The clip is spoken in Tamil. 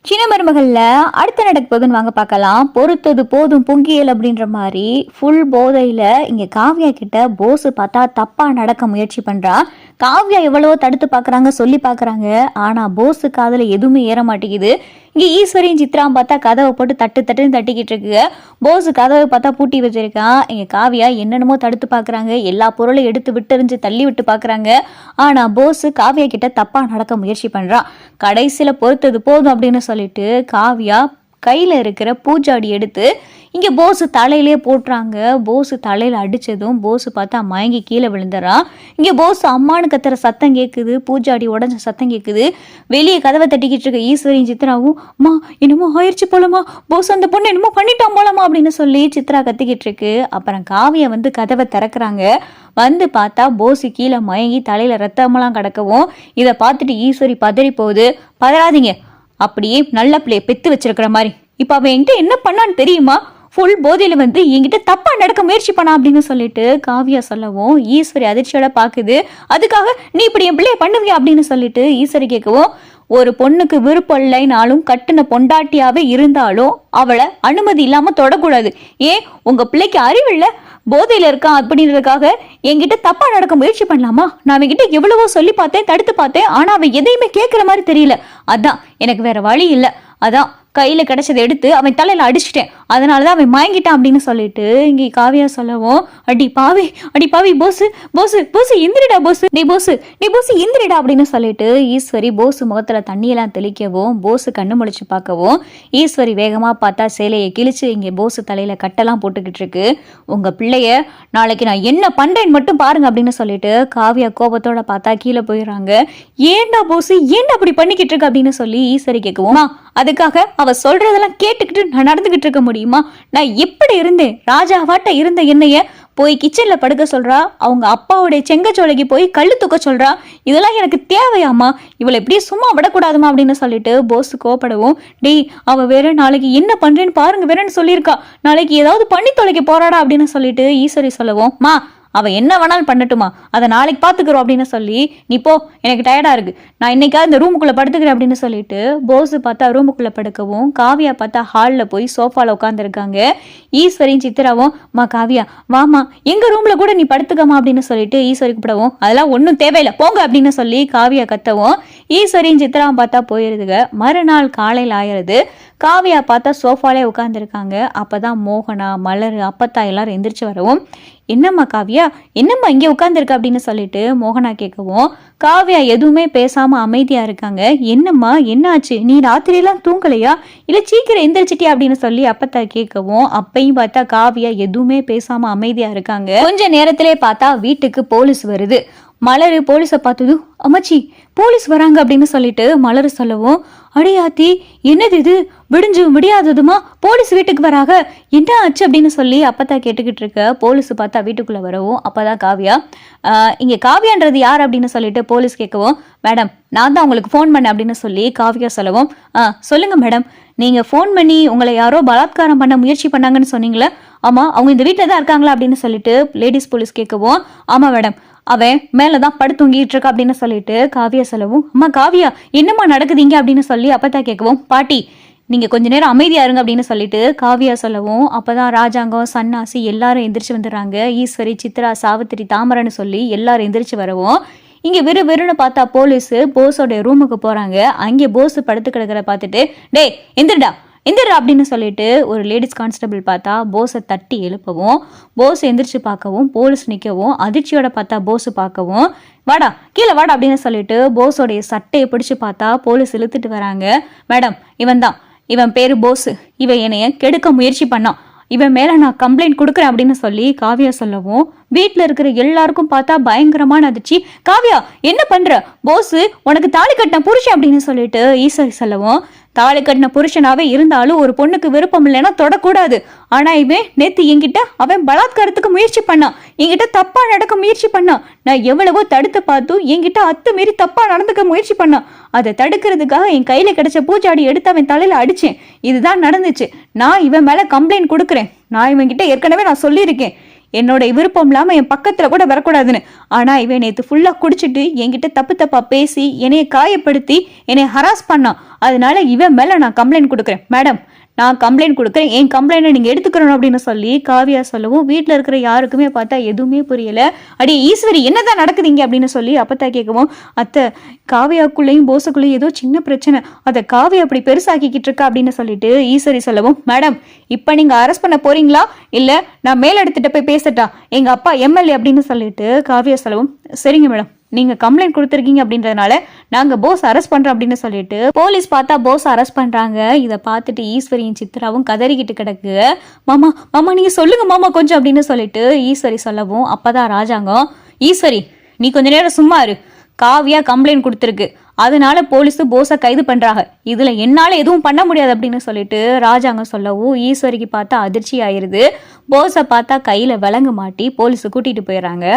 சின்ன மருமகள்ல அடுத்த நடக்க போகுதுன்னு வாங்க பார்க்கலாம். பொறுத்தது போதும் பொங்கியல் அப்படின்ற மாதிரி ஃபுல் போதையில இங்க காவ்யா கிட்ட போஸ் பார்த்தா தப்பா நடக்க முயற்சி பண்றா. காவ்யா எவ்வளவோ தடுத்து பாக்குறாங்க, சொல்லி பாக்குறாங்க. ஆனா போஸு காதுல எதுவுமே ஏற மாட்டேங்குது. இங்க ஈஸ்வரியும் சித்ராவும் பார்த்தா கதவை போட்டு தட்டுன்னு தட்டிக்கிட்டு இருக்கு. போஸ் கதவை பார்த்தா பூட்டி வச்சிருக்கான். இங்க காவ்யா என்னென்னமோ தடுத்து பாக்குறாங்க, எல்லா பொருளையும் எடுத்து விட்டெறிஞ்சு தள்ளி விட்டு பாக்குறாங்க. ஆனா போஸ் காவ்யா கிட்ட தப்பா நடக்க முயற்சி பண்றான். கடைசியில பொறுத்தது போதும் அப்படின்னு சொல்லிட்டு காவ்யா கையில இருக்கிற பூஜாடி எடுத்து இங்க போஸ் தலையிலே போட்டுறாங்க. போஸ் தலையில அடிச்சதும் போஸ் பார்த்தா மயங்கி கீழே விழுந்துறான். இங்க போஸ் அம்மானு கத்துற சத்தம் கேட்குது, பூஜாடி உடஞ்ச சத்தம் கேட்குது. வெளியே கதவை தட்டிக்கிட்டு இருக்க ஈஸ்வரியும் சித்ராவும், மா என்னமோ ஆயிடுச்சு போலமா, போஸ் அந்த பொண்ணு என்னமோ பண்ணிட்டான் போலமா அப்படின்னு சொல்லி சித்ரா கத்திக்கிட்டு இருக்கு. அப்புறம் காவியா வந்து கதவை திறக்கிறாங்க. வந்து பார்த்தா போஸ் கீழே மயங்கி தலையில ரத்தமெல்லாம் கிடக்கவும் இதை பார்த்துட்டு ஈஸ்வரி பதறி போகுது. பதறாதீங்க, அப்படியே நல்ல பிள்ளைய பெத்து வச்சிருக்கிற மாதிரி இப்ப அவன் என்கிட்ட என்ன பண்ணான்னு தெரியுமா, ஃபுல் போதையில வந்து என்கிட்ட தப்பா நடக்க முயற்சி பண்ணா அப்படின்னு சொல்லிட்டு காவியா சொல்லவும் ஈஸ்வரி அதிர்ச்சியோட பாக்குது. அதுக்காக நீ இப்படி என் பிள்ளைய பண்ணுவியா அப்படின்னு சொல்லிட்டு ஈஸ்வரி கேட்கவும், ஒரு பொண்ணுக்கு விருப்பம் இல்லைனாலும் கட்டுன பொண்டாட்டியாவே இருந்தாலும் அவளை அனுமதி இல்லாம தொடக்கூடாது. ஏன் உங்க பிள்ளைக்கு அறிவில்ல, போதையில இருக்கான் அப்படின்றதுக்காக என்கிட்ட தப்பா நடக்க முயற்சி பண்ணலாமா? நான் அவன்கிட்ட எவ்வளவோ சொல்லி பார்த்தேன், தடுத்து பார்த்தேன். ஆனா அவன் எதையுமே கேட்கிற மாதிரி தெரியல. அதான் எனக்கு வேற வழி இல்லை. அதான் கையில கிடைச்சதை எடுத்து அவன் தலையில அடிச்சிட்டேன், அதனாலதான் அவன் மயங்கிட்டான் அப்படின்னு சொல்லிட்டு இங்க காவியா சொல்லவும், அடி பாவி போஸ் போஸ் போஸ் எந்திரிடா போஸ், நீ போஸ் எந்திரிடா அப்படின்னு சொல்லிட்டு ஈஸ்வரி போஸ் முகத்துல தண்ணியெல்லாம் தெளிக்கவும் போஸ் கண்ணு முழிச்சு பார்க்கவும் ஈஸ்வரி வேகமா பார்த்தா சேலையை கிழிச்சு இங்க போஸ் தலையில கட்டெல்லாம் போட்டுக்கிட்டு இருக்கு. உங்க பிள்ளைய நாளைக்கு நான் என்ன பண்றேன்னு மட்டும் பாருங்க அப்படின்னு சொல்லிட்டு காவியா கோபத்தோட பார்த்தா கீழே போயிடுறாங்க. ஏண்டா போஸ் ஏண்டா அப்படி பண்ணிக்கிட்டு இருக்கு அப்படின்னு சொல்லி ஈஸ்வரி கேட்கவும், அதுக்காக அவ சொல்றதெல்லாம் கேட்டுக்கிட்டு நான் நடந்துகிட்டு இருக்க முடியுமா? நான் எப்படி இருந்தேன், ராஜாவாட்ட இருந்த என்னைய போய் கிச்சன்ல படுக்க சொல்றா, அவங்க அப்பாவுடைய செங்கச்சோலைக்கு போய் கல்லு தூக்க சொல்றா. இதெல்லாம் எனக்கு தேவையாமா? இவளை எப்படியே சும்மா விடக்கூடாதுமா அப்படின்னு சொல்லிட்டு போஸ் கோபப்படவும், டேய் அவ வேற நாளைக்கு என்ன பண்றேன்னு பாருங்க வேறன்னு சொல்லியிருக்கா, நாளைக்கு ஏதாவது பண்ணி தொலைக்க போறாடா அப்படின்னு சொல்லிட்டு ஈஸ்வரி சொல்லவும், மா அவ என்ன வேணாலும் பண்ணட்டுமா, அதை நாளைக்கு பாத்துக்கிறோம் அப்படின்னு சொல்லி, நீ போ எனக்கு டயர்டா இருக்கு, நான் இன்னைக்காவது இந்த ரூமுக்குள்ள படுத்துக்கிறேன் அப்படின்னு சொல்லிட்டு போஸ் பார்த்தா ரூமுக்குள்ள படுக்கவும் காவியா பார்த்தா ஹால்ல போய் சோஃபால உட்காந்துருக்காங்க. ஈஸ்வரியும் சித்ராவும், மா காவியா வாமா எங்க ரூம்ல கூட நீ படுத்துக்கமா அப்படின்னு சொல்லிட்டு ஈஸ்வரி கூப்பிடவும், அதெல்லாம் ஒன்றும் தேவையில்லை போங்க அப்படின்னு சொல்லி காவியா கத்தவும் ஈஸ்வரியும் சித்ராவும் பார்த்தா போயிருதுங்க. மறுநாள் காலையில் ஆயிடுது. காவியா பார்த்தா சோஃபாலே உட்காந்துருக்காங்க. அப்பதான் மோகனா மலர் அப்பத்தா எல்லாரும் எந்திரிச்சு வரவும், என்னம்மா காவியா என்னம்மா இங்கே உட்காந்துருக்க அப்படின்னு சொல்லிட்டு மோகனா கேட்கவும் காவியா எதுவுமே பேசாம அமைதியா இருக்காங்க. என்னம்மா என்னாச்சு, நீ ராத்திரியெல்லாம் தூங்கலையா, இல்ல சீக்கிரம் எந்திரிச்சிட்டியா அப்படின்னு சொல்லி அப்பத்தா கேட்கவும் அப்பையும் பார்த்தா காவியா எதுவுமே பேசாம அமைதியா இருக்காங்க. கொஞ்ச நேரத்திலே பார்த்தா வீட்டுக்கு போலீஸ் வருது. மலர் போலீஸை பார்த்ததும், அம்மாச்சி போலீஸ் வராங்க அப்படின்னு சொல்லிட்டு மலர் சொல்லவும், அடையாத்தி என்னது இது, விடிஞ்சு முடியாததுமா போலீஸ் வீட்டுக்கு வராங்க, என்ன ஆச்சு அப்படின்னு சொல்லி அப்பத்தா கேட்டுக்கிட்டு இருக்க. போலீஸ் பார்த்தா வீட்டுக்குள்ள வரவும் அப்பதான் காவியா, இங்க காவியான்றது யார் அப்படின்னு சொல்லிட்டு போலீஸ் கேட்கவும், மேடம் நான் தான் உங்களுக்கு ஃபோன் பண்ணேன் அப்படின்னு சொல்லி காவியா சொல்லவும், சொல்லுங்க மேடம், நீங்க ஃபோன் பண்ணி உங்களை யாரோ பலாத்காரம் பண்ண முயற்சி பண்ணாங்கன்னு சொன்னீங்களே, ஆமா அவங்க இந்த வீட்டில் தான் இருக்காங்களா அப்படின்னு சொல்லிட்டு லேடிஸ் போலீஸ் கேட்கவும், ஆமா மேடம் அவன் மேலதான் படுத்தூங்கிட்டு இருக்கா அப்படின்னு சொல்லிட்டு காவியா சொல்லவும், அம்மா காவியா என்னம்மா நடக்குதுங்க அப்படின்னு சொல்லி அப்பத்தா கேட்கவும், பாட்டி நீங்க கொஞ்ச நேரம் அமைதியா இருங்க அப்படின்னு சொல்லிட்டு காவியா சொல்லவும் அப்பதான் ராஜாங்கம் சன்னாசி எல்லாரும் எந்திரிச்சு வந்துடுறாங்க. ஈஸ்வரி சித்ரா சாவித்திரி தாமரன்னு சொல்லி எல்லாரும் எந்திரிச்சு வரவும் இங்க வெறுன்னு பார்த்தா போலீஸ் போஸோட ரூமுக்கு போறாங்க. அங்கே போஸ் படுத்து கிடக்கிற பார்த்துட்டு, டே எந்திரடா அப்படின்னு சொல்லிட்டு ஒரு லேடிஸ் கான்ஸ்டபிள் பார்த்தா போஸை தட்டி எழுப்பவும் போஸ் எந்திரிச்சு பார்க்கவும் போலீஸ் நிற்கவும் அதிர்ச்சியோட பார்த்தா போஸ் பார்க்கவும், வாடா கீழே வாடா அப்படின்னு சொல்லிட்டு போஸோடைய சட்டையை பிடிச்சு பார்த்தா போலீஸ் இழுத்துட்டு வராங்க. மேடம் இவன் பேரு போஸ், இவன் என்னைய கெடுக்க முயற்சி பண்ணான், இவன் மேல நான் கம்ப்ளைண்ட் கொடுக்குறேன் அப்படின்னு சொல்லி காவியா சொல்லவும் வீட்டுல இருக்கிற எல்லாருக்கும் பார்த்தா பயங்கரமான அதிர்ச்சி. காவியா என்ன பண்ற, போஸ் உனக்கு தாலி கட்டின புருஷன் அப்படின்னு சொல்லிட்டு ஈஸ்வரி சொல்லவும், தாலி கட்டின புருஷனாவே இருந்தாலும் ஒரு பொண்ணுக்கு விருப்பம் இல்லைன்னா தொடக்கூடாது, ஆனா இவன் நேத்து என்கிட்ட அவன் பலாத்காரத்துக்கு முயற்சி பண்ணான், என்கிட்ட தப்பா நடக்க முயற்சி பண்ணான், நான் எவ்வளவோ தடுத்து பார்த்தும் என்கிட்ட அத்துமீறி தப்பா நடந்துக்க முயற்சி பண்ணான், அதை தடுக்கிறதுக்காக என் கையில கிடைச்ச பூச்சாடி எடுத்து அவன் தலையில அடிச்சேன், இதுதான் நடந்துச்சு, நான் இவன் மேல கம்ப்ளைண்ட் கொடுக்குறேன், நான் இவன் கிட்ட ஏற்கனவே நான் சொல்லியிருக்கேன், என்னோட விருப்பம் இல்லாம என் பக்கத்துல கூட வரக்கூடாதுன்னு. ஆனா இவன் நேத்து ஃபுல்லா குடிச்சிட்டு என்கிட்ட தப்பு தப்பா பேசி என்னைய காயப்படுத்தி என்னைய ஹராஸ் பண்ணான். அதனால இவன் மேல நான் கம்ப்ளைண்ட் கொடுக்குறேன் மேடம், நான் கம்ப்ளைண்ட் கொடுக்குறேன், என் கம்ப்ளைண்ட்டை நீங்கள் எடுத்துக்கணும் அப்படின்னு சொல்லி காவியா சொல்லவும் வீட்டில் இருக்கிற யாருக்குமே பார்த்தா எதுவுமே புரியல. அடி ஈஸ்வரி என்னதான் நடக்குதுங்க அப்படின்னு சொல்லி அப்பத்தா கேட்கவும், அத்தை காவியாக்குள்ளேயும் போஸுக்குள்ளேயும் ஏதோ சின்ன பிரச்சனை, அதை காவியா அப்படி பெருசாக்கிக்கிட்டு இருக்கா அப்படின்னு சொல்லிட்டு ஈஸ்வரி சொல்லவும், மேடம் இப்போ நீங்கள் அரெஸ்ட் பண்ண போறீங்களா இல்லை நான் மேலெடுத்துட்டு போய் பேசட்டா, எங்கள் அப்பா எம்எல்ஏ அப்படின்னு சொல்லிட்டு காவியா சொல்லவும், சரிங்க மேடம் நீங்க கம்ப்ளைண்ட் கொடுத்துருக்கீங்க அப்படின்றதுனால நாங்க போஸ் அரெஸ்ட் பண்றோம் அப்படின்னு சொல்லிட்டு போலீஸ் பார்த்தா போஸ் அரெஸ்ட் பண்றாங்க. இதை பார்த்துட்டு ஈஸ்வரியும் சித்ராவும் கதறிக்கிட்டு கிடக்கு. மாமா மாமா நீங்க சொல்லுங்க மாமா கொஞ்சம் அப்படின்னு சொல்லிட்டு ஈஸ்வரி சொல்லவும், அப்பதான் ராஜாங்கம், ஈஸ்வரி நீ கொஞ்ச நேரம் சும்மா இரு, காவியா கம்ப்ளைண்ட் கொடுத்துருக்கு, அதனால போலீஸ் போஸை கைது பண்றாங்க, இதுல என்னால எதுவும் பண்ண முடியாது அப்படின்னு சொல்லிட்டு ராஜாங்கம் சொல்லவும் ஈஸ்வரிக்கு பார்த்தா அதிர்ச்சி ஆயிருது. போஸை பார்த்தா கையில விலங்கு மாட்டி போலீஸ் கூட்டிட்டு போயிடுறாங்க.